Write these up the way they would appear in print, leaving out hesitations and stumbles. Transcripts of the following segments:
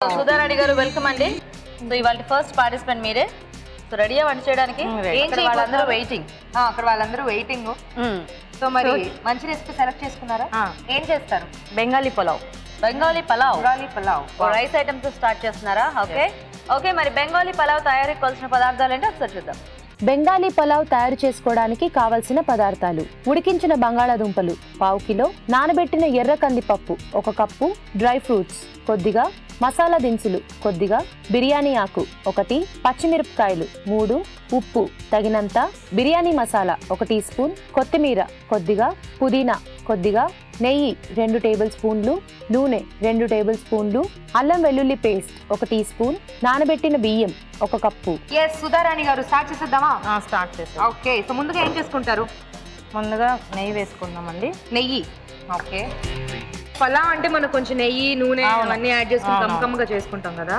సుధారాణి గారు వెల్కమ్ అండి. సో ఇవాళ ఫస్ట్ పార్టిసిపెంట్ మీరే. సో రెడీగా వంట చేయడానికి వాళ్ళందరూ వెయిటింగ్. అక్కడ వాళ్ళందరూ వెయిటింగ్. సో మరి మంచి రెసిపీ సెలెక్ట్ చేసుకున్నారా? ఏం చేస్తారు? బెంగాలీ పులావ్. బెంగాలీ పులావ్ రైస్ ఐటమ్స్ తో స్టార్ట్ చేస్తున్నారా? Okay okay. మరి బెంగాలీ పులావ్ తయారీకి కావాల్సిన పదార్థాలు ఏంటో ఒకసారి చూద్దాం. బెంగాలీ పులావ్ తయారు చేసుకోవడానికి కావలసిన పదార్థాలు: ఉడికించిన బంగాళాదుంపలు పావు కిలో, నానబెట్టిన ఎర్ర కందిపప్పు 1 కప్పు, డ్రై ఫ్రూట్స్ కొద్దిగా, మసాలా దినుసులు కొద్దిగా, బిర్యానీ ఆకు 1, పచ్చిమిరపకాయలు 3, ఉప్పు తగినంత, బిర్యానీ మసాలా 1 టీ స్పూన్, కొత్తిమీర కొద్దిగా, పుదీనా కొద్దిగా, నెయ్యి 2 టేబుల్ స్పూన్లు, నూనె 2 టేబుల్ స్పూన్లు, అల్లం వెల్లుల్లి పేస్ట్ 1 టీ స్పూన్, నానబెట్టిన బియ్యం 1 కప్పు. సుధారాణి గారు స్టార్ట్ చేసేద్దామా? స్టార్ట్ చేస్తాం. ఓకే. సో ముందుగా ఏం చేసుకుంటారు? ముందుగా నెయ్యి వేసుకుందామండి. నెయ్యి. ఓకే. పులావ్ అంటే మనం కొంచెం నెయ్యి నూనె అవన్నీ యాడ్ చేసుకుని కమ్మగా చేసుకుంటాం కదా.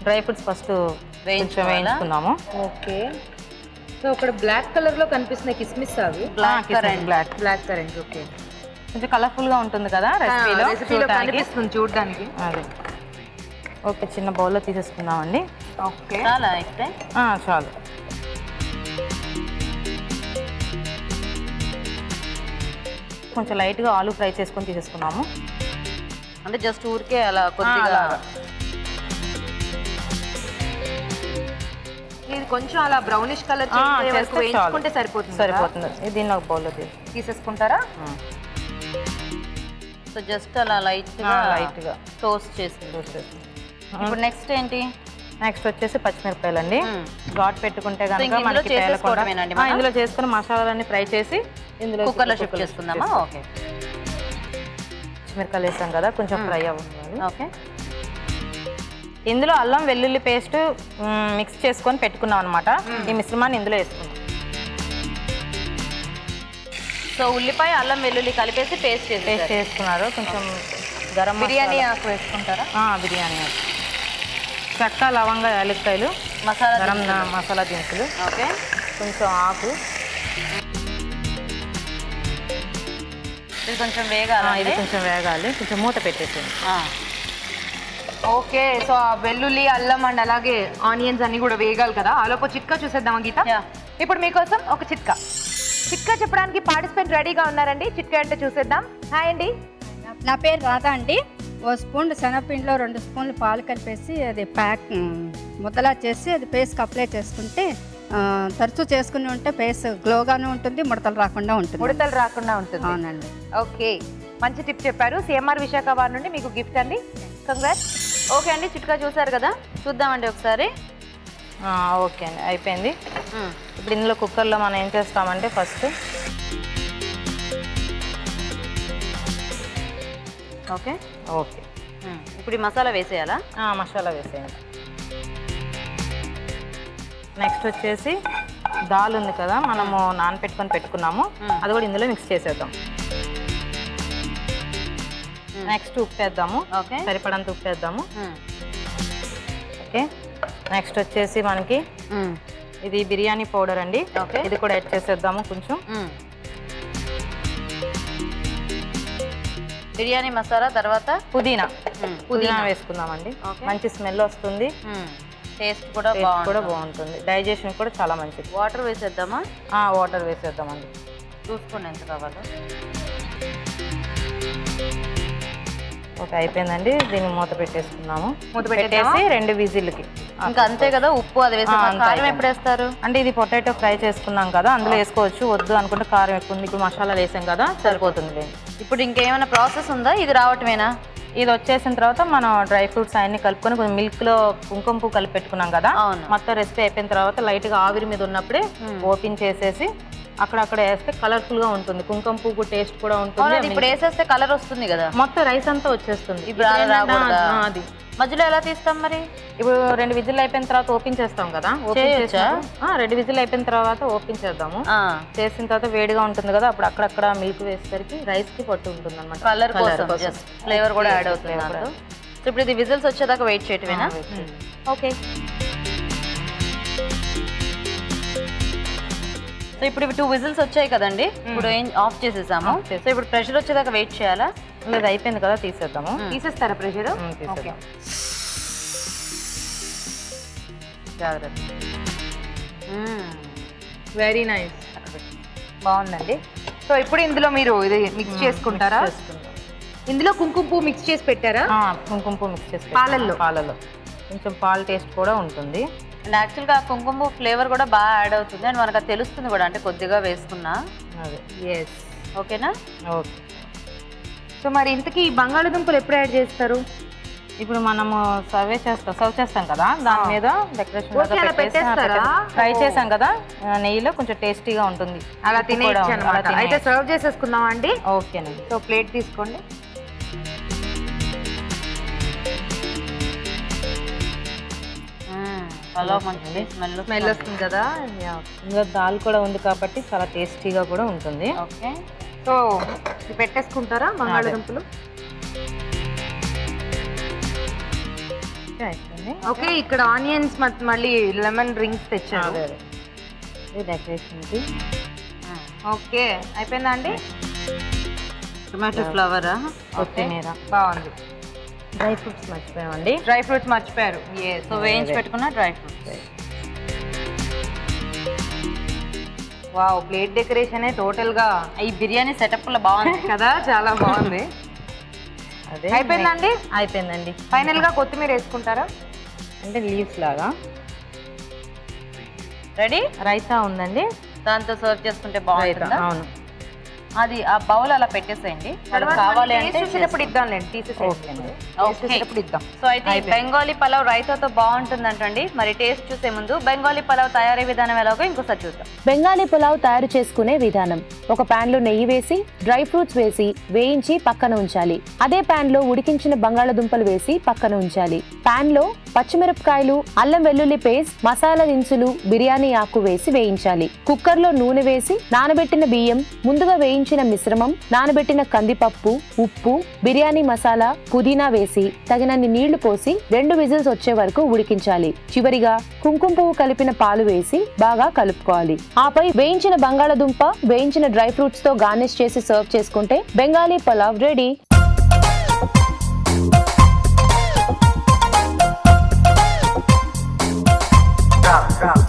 డ్రై ఫ్రూట్స్ ఫస్ట్ వేయించుకుందాము. ఓకే. సో ఇక్కడ బ్లాక్ కలర్ లో కనిపిస్తున్నాయి కిస్మిస్. అవి బ్లాక్ కరెంట్. ఓకే. కొంచెం కలర్ఫుల్ గా ఉంటుంది కదా రెసిపీలో కనిపిస్తుంది చూడడానికి. అదే. ఓకే, చిన్న బౌల్లో తీసేసుకుందామండి. ఓకే. చాలా అయితే చాలు. కొంచెం లైట్గా ఆలు ఫ్రై చేసుకొని తీసేసుకున్నాము. అంటే జస్ట్ ఊరికే అలా కొద్దిగా. ఇది కొంచెం అలా బ్రౌనిష్ కలర్ వేయించుకుంటే సరిపోతుంది. దీన్ని ఒక బౌల్లో తీసేసుకుంటారా? సో జస్ట్ అలా లైట్గా టోస్ట్ చేసి. ఇప్పుడు నెక్స్ట్ ఏంటి? నెక్స్ట్ వచ్చేసి పచ్చిమిరపకాయలు అండి. ఘాట్ పెట్టుకుంటే కనుక మనకి ఇందులో చేసుకుని మసాలాలన్నీ ఫ్రై చేసి ఇందులో కుక్కర్లో షిఫ్ట్ చేసుకుందామా? ఓకే. పచ్చిమిరపకాయలు వేసాం కదా, కొంచెం ఫ్రై అవ్వాలి. ఓకే. ఇందులో అల్లం వెల్లుల్లి పేస్ట్ మిక్స్ చేసుకొని పెట్టుకున్నాం అనమాట. ఈ మిశ్రమాన్ని ఇందులో వేసుకున్నాం. సో ఉల్లిపాయ అల్లం వెల్లుల్లి కలిపేసి పేస్ట్ చేసుకున్నారు. కొంచెం గరం బిర్యానీ ఆకు వేసుకుంటారా? బిర్యానీ ఆకు, చెక్క, లవంగ, యాలక్కాయలు, గరం మసాలా దినుసులు. ఓకే. కొంచెం ఆకు. ఇది కొంచెం వేగాలి. కొంచెం మూత పెట్టేసింది. ఓకే. సో వెల్లుల్లి అల్లం అండ్ అలాగే ఆనియన్స్ అన్ని కూడా వేగాలి కదా. ఆలోపు చిట్కా చూసేద్దామా గీత? ఇప్పుడు మీకోసం ఒక చిట్కా చెప్పడానికి పార్టిసిపెంట్ రెడీగా ఉన్నారండి. చిట్కా అంటే చూసేద్దాం. హాయ్ అండి, నా పేరు రాధా అండి. 1 స్పూన్ శనగపిండిలో 2 స్పూన్లు పాలు కలిపేసి అది ప్యాక్ ముద్దలా చేసి అది ఫేస్కి అప్లై చేసుకుంటే తరచూ చేసుకుని ఉంటే ఫేస్ గ్లోగానే ఉంటుంది, ముడతలు రాకుండా ఉంటుంది. అవునండి. ఓకే, మంచి టిప్ చెప్పారు. సిఎంఆర్ విశాఖ వారి నుండి మీకు గిఫ్ట్ అండి. కంగ్రాట్స్. ఓకే అండి, చిట్కా చూసారు కదా, చూద్దామండి ఒకసారి. ఓకే అండి, అయిపోయింది. ఇప్పుడు ఇందులో కుక్కర్లో మనం ఏం చేస్తామంటే ఫస్ట్ ఓకే ఇప్పుడు ఈ మసాలా వేసేయాలా? మసాలా వేసేయండి. నెక్స్ట్ వచ్చేసి దాల్ ఉంది కదా, మనము పెట్టుకున్నాము, అది కూడా ఇందులో మిక్స్ చేసేద్దాం. నెక్స్ట్ ఉప్పు వేద్దాము. సరిపడంత ఉప్పు వేద్దాము. ఓకే. నెక్స్ట్ వచ్చేసి మనకి ఇది బిర్యానీ పౌడర్ అండి, ఇది కూడా యాడ్ చేసేద్దాము. కొంచెం బిర్యానీ మసాలా, తర్వాత పుదీనా వేసుకుందామండి. మంచి స్మెల్ వస్తుంది, టేస్ట్ కూడా బాగుంటుంది, డైజెషన్ కూడా చాలా మంచిది. వాటర్ వేసేద్దామా? వాటర్ వేసేద్దామండి. చూసుకోండి ఎంత కావాలో. ఓకే, అయిపోయిందండి. దీన్ని మూత పెట్టేసుకున్నాము. మూత పెట్టేసి 2 విజిల్కి. ఇంకా అంతే కదా. ఉప్పు అది వేసాం. కారం ఎప్పుడు వేస్తారు? అంటే ఇది పొటాటో ఫ్రై చేసుకున్నాం కదా, అందులో వేసుకోవచ్చు. వద్దు అనుకుంటే కారం ఎక్కువ ఉంది. ఇప్పుడు మసాలాలు వేసాం కదా, సరిపోతుంది. ఇప్పుడు ఇంకేమైనా ప్రాసెస్ ఉందా? ఇది రావటమేనా? ఇది వచ్చేసిన తర్వాత మనం డ్రై ఫ్రూట్స్ అన్ని కలుపుకొని కొంచెం మిల్క్లో కుంకుమ పువ్వు కలిపి పెట్టుకున్నాం కదా, మొత్తం రెసిపీ అయిపోయిన తర్వాత లైట్గా ఆవిరి మీద ఉన్నప్పుడే ఓపెన్ చేసేసి అక్కడక్కడ వేస్తే కలర్ఫుల్ గా ఉంటుంది. కుంకుమ పువ్వు టేస్ట్ కూడా ఉంటుంది. ఇప్పుడు వేసేస్తే కలర్ వస్తుంది కదా, మొత్తం రైస్ అంతా వచ్చేస్తుంది. అది మధ్యలో ఎలా తీస్తాం మరి? ఇప్పుడు 2 విజిల్ అయిపోయిన తర్వాత ఓపెన్ చేస్తాం కదా, 2 విజిల్ అయిపోయిన తర్వాత ఓపెన్ చేద్దాము. చేసిన తర్వాత వేడిగా ఉంటుంది కదా, అప్పుడు అక్కడక్కడ మిల్క్ వేసేసరికి రైస్ కి పట్టు ఉంటుంది అనమాట. కలర్ కోసం ఫ్లేవర్ కూడా యాడ్ అవుతుంది. ఇప్పుడు ఇది విజిల్స్ వచ్చేదాకా వెయిట్ చేయటమేనా? ఓకే. సో ఇప్పుడు ఇవి 2 విజిల్స్ వచ్చాయి కదండి, ఇప్పుడు ఏం ఆఫ్ చేసేసాము. సో ఇప్పుడు ప్రెషర్ వచ్చేదాకా వెయిట్ చేయాలా? లేదు, అయిపోయింది కదా, తీసేద్దాము. తీసేస్తారా ప్రెషర్? ఓకే, జాగ్రత్త. వెరీ నైస్, బాగుందండి. సో ఇప్పుడు ఇందులో మీరు ఇది మిక్స్ చేసుకుంటారా? ఇందులో కుంకుమ పువ్వు మిక్స్ చేసి పెట్టారా? కుంకుమ పువ్వు మిక్స్ చేసి పాలల్లో కొంచెం పాల టేస్ట్ కూడా ఉంటుంది. అండ్ యాక్చువల్గా కుంకుమ ఫ్లేవర్ కూడా బాగా యాడ్ అవుతుంది అండ్ మనకు అది తెలుస్తుంది కూడా, అంటే కొద్దిగా వేసుకున్నా. అదే, ఎస్, ఓకేనా? ఓకే. సో మరి ఇంతకీ ఈ బంగాళదుంపలు ఎప్పుడు యాడ్ చేస్తారు? ఇప్పుడు మనము సర్వ్ చేస్తాం కదా, దాని మీద డెకరేషన్ ఫ్రై చేసాం కదా నెయ్యిలో, కొంచెం టేస్టీగా ఉంటుంది. అలా తినేయచ్చు అన్నమాట. అయితే సర్వ్ చేసేసుకుందాం అండి. ఓకేనండి. సో ప్లేట్ తీసుకోండి. పలావ్ మంచి స్మెల్ వస్తుంది కదా, ఇంకా దాల్ కూడా ఉంది కాబట్టి చాలా టేస్టీగా కూడా ఉంటుంది. ఓకే, సో పెట్టేసుకుంటారా బంగాళదుంపలు? ఓకే, ఇక్కడ ఆనియన్స్ మళ్ళీ లెమన్ రింగ్స్ తెచ్చారు డెకరేషన్కి. ఓకే, అయిపోయిందా అండి? టొమాటో ఫ్లవర్, కొత్తిమీర, బాగుంది. డ్రై ఫ్రూట్స్ మర్చిపోయామండి. డ్రై ఫ్రూట్స్ మర్చిపోయారు. సో వేయించి పెట్టుకున్న dry fruits. Wow, plate decoration total గా ఈ బిర్యానీ సెటప్ లో బాగుంది కదా, చాలా బాగుంది. అదే అయిపోయిందండి? అయిపోయిందండి. ఫైనల్ గా కొత్తిమీర వేసుకుంటారా? అంటే లీవ్స్ లాగా. రెడీ. రైతా ఉందండి, దాంతో సర్వ్ చేసుకుంటే బాగుంటుందా? అవును. అది ఆ బౌల్ అలా పెట్టేసేయండి. కావాలి అంటే ఇద్దాంలేండి, తీసేసేటప్పుడు ఇద్దాం. సో అయితే బెంగాలీ పలావ్ రైతాతో బాగుంటుందంటండి. మరి టేస్ట్ చూసే ముందు బెంగాలీ పలావ్ తయారీ విధానం ఎలాగో ఇంకోసారి చూద్దాం. బెంగాలీ పులావ్ తయారు చేసుకునే విధానం: ఒక పాన్ లో నెయ్యి వేసి డ్రై ఫ్రూట్స్ వేసి వేయించి పక్కన ఉంచాలి. అదే పాన్ లో ఉడికించిన బంగాళదుంపలు వేసి పక్కన ఉంచాలి. పాన్ లో పచ్చిమిరపకాయలు, అల్లం వెల్లుల్లి పేస్ట్, మసాలా దినుసులు, బిర్యానీ ఆకు వేసి వేయించాలి. కుక్కర్ లో నూనె వేసి నానబెట్టిన బియ్యం, ముందుగా వేయించిన మిశ్రమం, నానబెట్టిన కందిపప్పు, ఉప్పు, బిర్యానీ మసాలా, పుదీనా వేసి తగినన్ని నీళ్లు పోసి 2 విజిల్స్ వచ్చే వరకు ఉడికించాలి. చివరిగా కుంకుమ పువ్వు కలిపిన పాలు వేసి బాగా కలుపుకోవాలి. ఆపై వేయించిన బంగాళదుంప, వేయించిన డ్రై ఫ్రూట్స్ తో గార్నిష్ చేసి సర్వ్ చేసుకుంటే బెంగాలీ పులావ్ రెడీ. Drop.